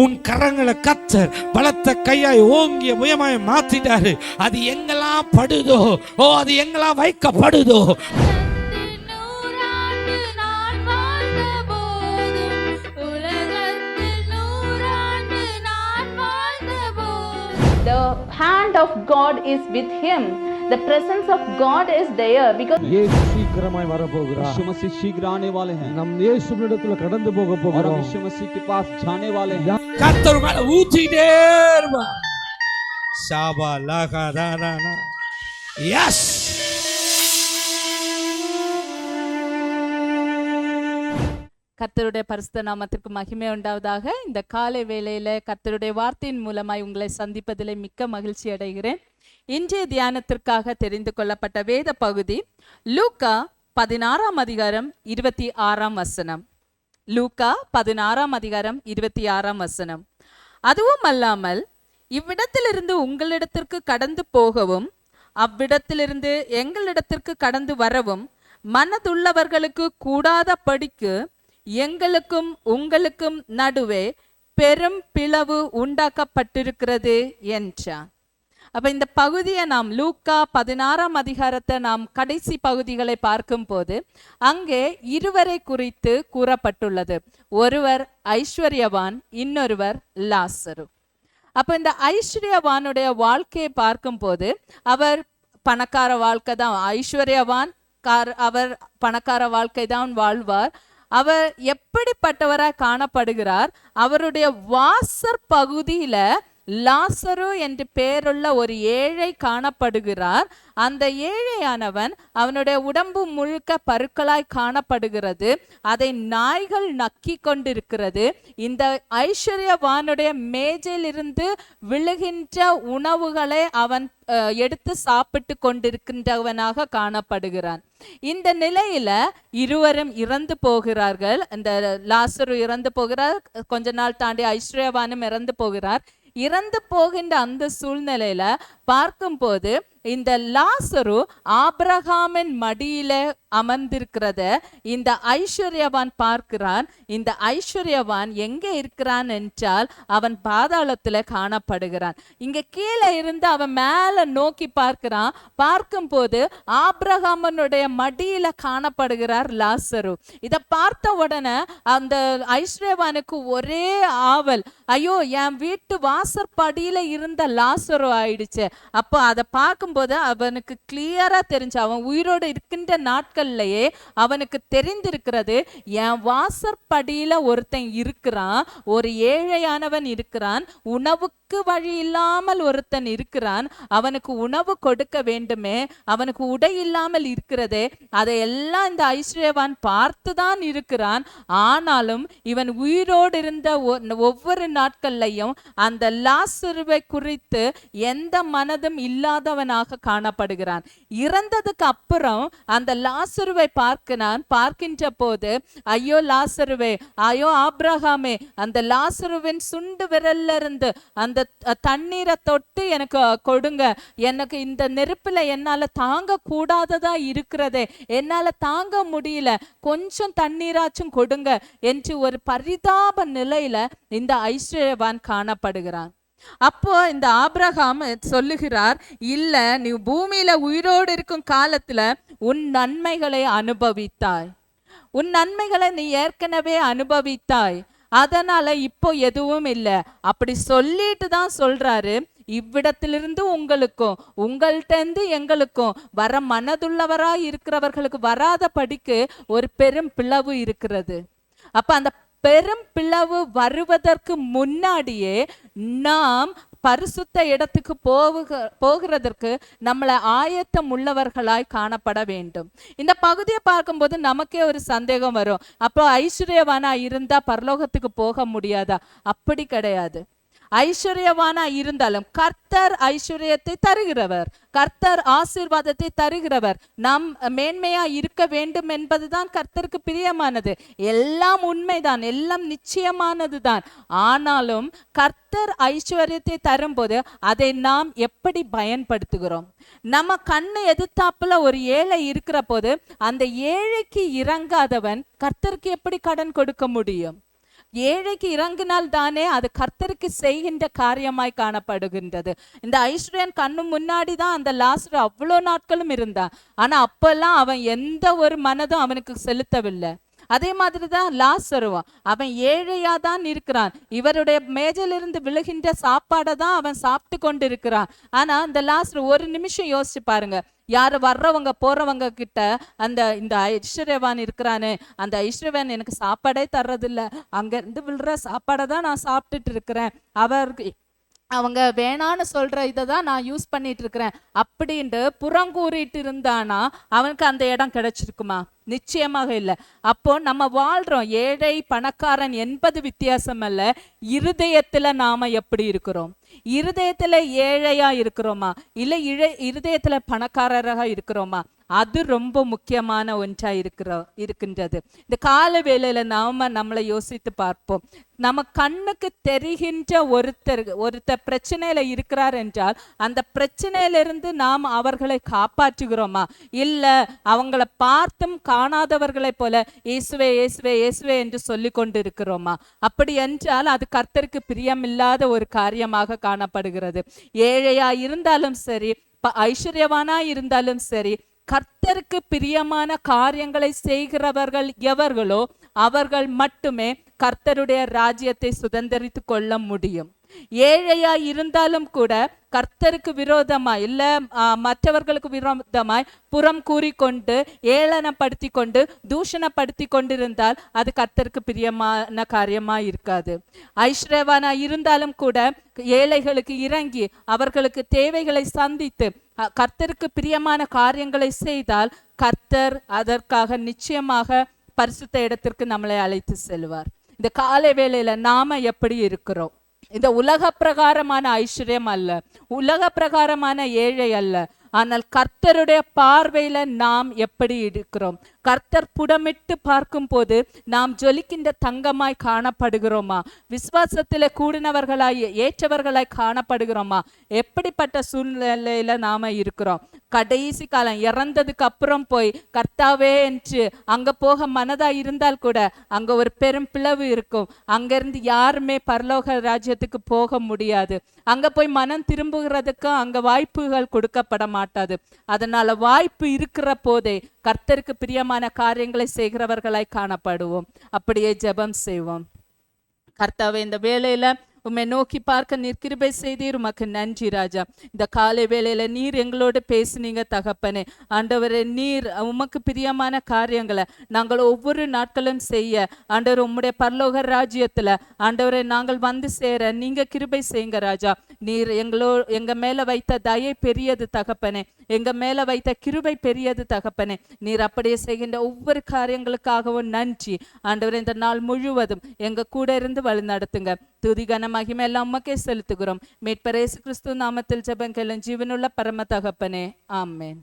உன் கரங்களை கத்தர் பலத்த கையாய் ஓங்கிய முயமாய் மாத்திட்டாரு. அது எங்கெல்லாம் படுதோ, அது எங்கெல்லாம் வைக்கப்படுதோ, the hand of God is with him. The presence of God is there because यीशु शीघ्रமாய் வரப்போகிறார். यीशु मसीह शीघ्र आने वाले हैं. நம் இயேசுவினிடத்துல கடந்து போக और போகிறோம். हम यीशु मसीह के पास जाने वाले हैं. கர்த்தர் மேல ஊத்திட்டே இருப்பா. ஷாபா லகா தானா. எஸ். கர்த்தருடைய பரிசுத்த நாமத்திற்கு மகிமை உண்டாவதாக. இந்த காலை வேளையில கர்த்தருடைய வார்த்தையின் மூலமாய் உங்களை சந்திப்பதிலே மிக்க மகிழ்ச்சி அடைகிறேன். இன்றைய தியானத்திற்காக தெரிந்து கொள்ளப்பட்ட வேத பகுதி லூக்கா 16ஆம் அதிகாரம் 26ஆம் வசனம். லூக்கா 16ஆம் அதிகாரம் 26ஆம் வசனம். அதுவும் அல்லாமல் இவ்விடத்திலிருந்து உங்களிடத்திற்கு கடந்து போகவும் அவ்விடத்திலிருந்து எங்களிடத்திற்கு கடந்து வரவும் மனதுள்ளவர்களுக்கு கூடாத படிக்கு எங்களுக்கும் உங்களுக்கும் நடுவே பெரும் பிளவு உண்டாக்கப்பட்டிருக்கிறது என்றார். அப்ப இந்த பகுதியை நாம் லூக்கா 16ஆம் அதிகாரத்தை நாம் கடைசி பகுதிகளை பார்க்கும் போது அங்கே இருவரை குறித்து கூறப்பட்டுள்ளது. ஒருவர் ஐஸ்வர்யவான், இன்னொருவர் லாசரு. அப்ப இந்த ஐஸ்வர்யவானுடைய வாழ்க்கையை பார்க்கும் போது அவர் பணக்கார வாழ்க்கை தான், ஐஸ்வர்யவான் அவர் பணக்கார வாழ்க்கை தான் வாழ்வார். அவர் எப்படிப்பட்டவராய் காணப்படுகிறார்? அவருடைய வாசற் பகுதியில லாசரு என்று பெயருள்ள ஒரு ஏழை காணப்படுகிறார். அந்த ஏழையானவன் அவனுடைய உடம்பு முழுக்க பருக்களாய் காணப்படுகிறது. அதை நாய்கள் நக்கி கொண்டிருக்கிறது. இந்த ஐஸ்வர்யவானுடைய மேஜையிலிருந்து விழுகின்ற உணவுகளை அவன் எடுத்து சாப்பிட்டு கொண்டிருக்கின்றவனாக காணப்படுகிறான். இந்த நிலையில இருவரும் இறந்து போகிறார்கள். இந்த லாசரு இறந்து போகிறார், கொஞ்ச நாள் தாண்டி ஐஸ்வர்யவானும் இறந்து போகிறார். இறந்து போகின்ற அந்த சூழ்நிலையில பார்க்கும்போது இந்த லாசரு ஆபிரகாமின் மடியில அமர்ந்திருக்கிறத இந்த ஐஸ்வர்யவான் பார்க்கிறான். இந்த ஐஸ்வர்யவான் எங்கே இருக்கிறான் என்றால் அவன் பாதாளத்துல காணப்படுகிறான். இங்க கீழே இருந்து அவன் மேல நோக்கி பார்க்கிறான். பார்க்கும்போது ஆபிரகாமனுடைய மடியில காணப்படுகிறார் லாசரு. இதை பார்த்த உடனே அந்த ஐஸ்வர்யவானுக்கு ஒரே ஆவல், ஐயோ என் வீட்டு வாசற்படியில இருந்த லாசரு ஆயிடுச்சு. அப்போ அதை பார்க்கும்போது அவனுக்கு கிளியரா தெரிஞ்சு, அவன் உயிரோடு இருக்கின்ற நாட்கள்லயே அவனுக்கு தெரிந்திருக்கிறது, என் வாசற்படியில ஒருத்தன் இருக்கிறான், ஒரு ஏழையானவன் இருக்கிறான், உணவுக்கு வழி இல்லாமல் ஒருத்தன் இருக்கிறான், அவனுக்கு உணவு கொடுக்க வேண்டுமே, அவனுக்கு உடை இல்லாமல் இருக்கிறதே, அதையெல்லாம் இந்த ஐஸ்வர்யவான் பார்த்துதான் இருக்கிறான். ஆனாலும் இவன் உயிரோடு இருந்த ஒவ்வொரு நாட்கள்லையும் அந்த லாசருவை குறித்து எந்த மனதும் இல்லாதவனாக காணப்படுகிறான். இறந்ததுக்கு அப்புறம் அந்த லாசருவை பார்க்கின்ற போது, ஐயோ லாசருவே, ஐயோ ஆபிரகாமே, அந்த லாசருவின் சுண்டு விரல்ல இருந்து அந்த தண்ணீரை தொட்டு எனக்கு கொடுங்க, எனக்கு இந்த நெருப்புல என்னால தாங்க கூடாததா இருக்கிறதே, என்னால தாங்க முடியல, கொஞ்சம் தண்ணீராச்சும் கொடுங்க என்று ஒரு பரிதாப நிலையில இந்த ஐஸ்வர்யவான் காணப்படுகிறான். அப்போ இந்த ஆபிரகாம் சொல்லுகிறார், இல்ல, நீ பூமியில உயிரோடு இருக்கும் காலத்துல உன் நன்மைகளை அனுபவித்தாய், உன் நன்மைகளை நீ ஏற்கனவே அனுபவித்தாய், அதனால இப்போ எதுவும் இல்லை. அப்படி சொல்லிட்டு தான் சொல்றாரு, இவ்விடத்திலிருந்து உங்களுக்கும் உங்கள்கிட்ட எங்களுக்கும் வர மனதுள்ளவராய் இருக்கிறவர்களுக்கு வராத படிக்கு ஒரு பெரும் பிளவு இருக்கிறது. அப்ப அந்த பெரும் பிளவு வருவதற்கு முன்னாடியே நாம் பரிசுத்த இடத்துக்கு போகிறதற்கு நம்மளை ஆயத்தம் உள்ளவர்களாய் காணப்பட வேண்டும். இந்த பகுதியை பார்க்கும்போது நமக்கே ஒரு சந்தேகம் வரும், அப்போ ஐஸ்வர்யவானா இருந்தா பரலோகத்துக்கு போக முடியாதா? அப்படி கிடையாது. ஐஸ்வர்யவானா இருந்தாலும் கர்த்தர் ஐஸ்வர்யத்தை தருகிறவர், கர்த்தர் ஆசீர்வாதத்தை தருகிறவர். நாம் மேன்மையா இருக்க வேண்டும் என்பதுதான் கர்த்தருக்கு பிரியமானது. எல்லாம் உண்மைதான், எல்லாம் நிச்சயமானது தான். ஆனாலும் கர்த்தர் ஐஸ்வர்யத்தை தரும்போது அதை நாம் எப்படி பயன்படுத்துகிறோம்? நம்ம கண்ணு எதிர்த்தாப்புல ஒரு ஏழை இருக்கிற போது அந்த ஏழைக்கு இறங்காதவன் கர்த்தருக்கு எப்படி கடன் கொடுக்க முடியும்? ஏழைக்கு இறங்கினால் தானே அது கர்த்தருக்கு செய்கின்ற காரியமாய் காணப்படுகின்றது. இந்த ஐஸ்வர்யன் கண்ணு முன்னாடி தான் அந்த லாசரு அவ்வளோ நாட்களும் இருந்தான். ஆனா அப்பெல்லாம் அவன் எந்த ஒரு மனதும் அவனுக்கு செலுத்தவில்லை. அதே மாதிரி தான் லாசருவான், அவன் ஏழையா தான் இருக்கிறான். இவருடைய மேஜையிலிருந்து விழுகின்ற சாப்பாடை தான் அவன் சாப்பிட்டு கொண்டு இருக்கிறான். ஆனா இந்த லாசரு ஒரு நிமிஷம் யோசிச்சு பாருங்க, யார் வர்றவங்க போறவங்க கிட்ட இந்த ஐஸ்வர்யவான் இருக்கிறானே, அந்த ஐஸ்வர்யவான் எனக்கு சாப்பாடே தர்றதில்ல, அங்க இருந்து விழுற சாப்பாடை தான் நான் சாப்பிட்டுட்டு இருக்கிறேன், அவங்க வேணான்னு சொல்ற இதை தான் நான் யூஸ் பண்ணிட்டு இருக்கிறேன் அப்படின்ட்டு புறங்கூறிட்டு இருந்தானா அவனுக்கு அந்த இடம் கிடைச்சிருக்குமா? நிச்சயமாக இல்லை. அப்போ நம்ம வாழ்றோம், ஏழை பணக்காரன் என்பது வித்தியாசம் அல்ல, இருதயத்துல நாம எப்படி இருக்கிறோம்? இருதயத்துல ஏழையா இருக்கிறோமா, இல்லை இருதயத்துல பணக்காரராக இருக்கிறோமா? அது ரொம்ப முக்கியமான ஒன்றா இருக்கின்றது. இந்த கால வேளையில நாம நம்மளை யோசித்து பார்ப்போம். நம்ம கண்ணுக்கு தெரிகின்ற ஒருத்தர் பிரச்சனையில இருக்கிறார் என்றால் அந்த பிரச்சனையிலிருந்து நாம் அவர்களை காப்பாற்றுகிறோமா, இல்ல அவங்கள பார்த்தும் காணாதவர்களை போல இயேசுவே இயேசுவே இயேசுவே என்று சொல்லி கொண்டு இருக்கிறோமா? அப்படி என்றால் அது கர்த்தருக்கு பிரியமில்லாத ஒரு காரியமாக காணப்படுகிறது. ஏழையா இருந்தாலும் சரி, ஐஸ்வர்யவானா இருந்தாலும் சரி, கர்த்தருக்கு பிரியமான காரியங்களை செய்கிறவர்கள் எவர்களோ அவர்கள் மட்டுமே கர்த்தருடைய ராஜ்யத்தை சுதந்திரித்து கொள்ள முடியும். ஏழையா இருந்தாலும் கூட கர்த்தருக்கு விரோதமாய் இல்ல மற்றவர்களுக்கு விரோதமாய் புறம் கூறிக்கொண்டு ஏளனப்படுத்தி கொண்டு தூஷணப்படுத்தி கொண்டிருந்தால் அது கர்த்தருக்கு பிரியமான காரியமாய் இருக்காது. ஐஸ்வர்யவானா இருந்தாலும் கூட ஏழைகளுக்கு இறங்கி அவர்களுக்கு தேவைகளை சந்தித்து கர்த்தருக்கு பிரியமான காரியங்களை செய்தால் கர்த்தர் அதற்காக நிச்சயமாக பரிசுத்த இடத்திற்கு நம்மளை அழைத்து செல்வார். இந்த காலை வேளையில நாம எப்படி இருக்கிறோம்? இந்த உலக பிரகாரமான ஐஸ்வர்யம் அல்ல, உலக பிரகாரமான ஏழை அல்ல, ஆனால் கர்த்தருடைய பார்வையில நாம் எப்படி இருக்கிறோம்? கர்த்தர் புடமிட்டு பார்க்கும் போது நாம் ஜொலிக்கின்ற தங்கமாய் காணப்படுகிறோமா? விசுவாசத்துல கூடினவர்களாய் ஏற்றவர்களாய் காணப்படுகிறோமா? எப்படிப்பட்ட சூழ்நிலையில நாம இருக்கிறோம்? கடைசி காலம் இறந்ததுக்கு அப்புறம் போய் கர்த்தாவே என்று அங்க போக மனதா இருந்தால் கூட அங்க ஒரு பெரும் பிளவு இருக்கும். அங்கிருந்து யாருமே பரலோக ராஜ்யத்துக்கு போக முடியாது. அங்க போய் மனம் திரும்புகிறதுக்கு அங்க வாய்ப்புகள் கொடுக்கப்பட மாட்டாது. அதனால வாய்ப்பு இருக்கிற போதே கர்த்தருக்கு பிரியமான காரியங்களை செய்கிறவர்களாய் காணப்படுவோம். அப்படியே ஜெபம் செய்வோம். கர்த்தாவே, இந்த வேளையில உம்மை நோக்கி பார்க்க நீர் கிருபை செய்தீர், உமக்கு நன்றி ராஜா. இந்த காலை வேளையில நீர் எங்களோடு பேசுனீங்க தகப்பனே. ஆண்டவரே, நீர் உமக்கு பிரியமான காரியங்களை நாங்கள் ஒவ்வொரு நாட்களும் செய்ய ஆண்டவர் உம்முடைய பரலோக ராஜ்யத்துல ஆண்டவரை நாங்கள் வந்து சேர நீங்க கிருபை செய்யுங்க ராஜா. நீர் எங்க மேல வைத்த தயை பெரியது தகப்பனே, எங்க மேல வைத்த கிருபை பெரியது தகப்பனே. நீர் அப்படியே செய்கின்ற ஒவ்வொரு காரியங்களுக்காகவும் நன்றி ஆண்டவரே. இந்த நாள் முழுவதும் எங்க கூட இருந்து வழி நடத்துங்க. துதிகன மகிமை எல்லாம் உமக்கே செலுத்துகிறோம். மீட்பர் இயேசு கிறிஸ்து நாமத்தில் ஜெபம் கேளும் ஜீவனுள்ள பரம தகப்பனே, ஆமென்.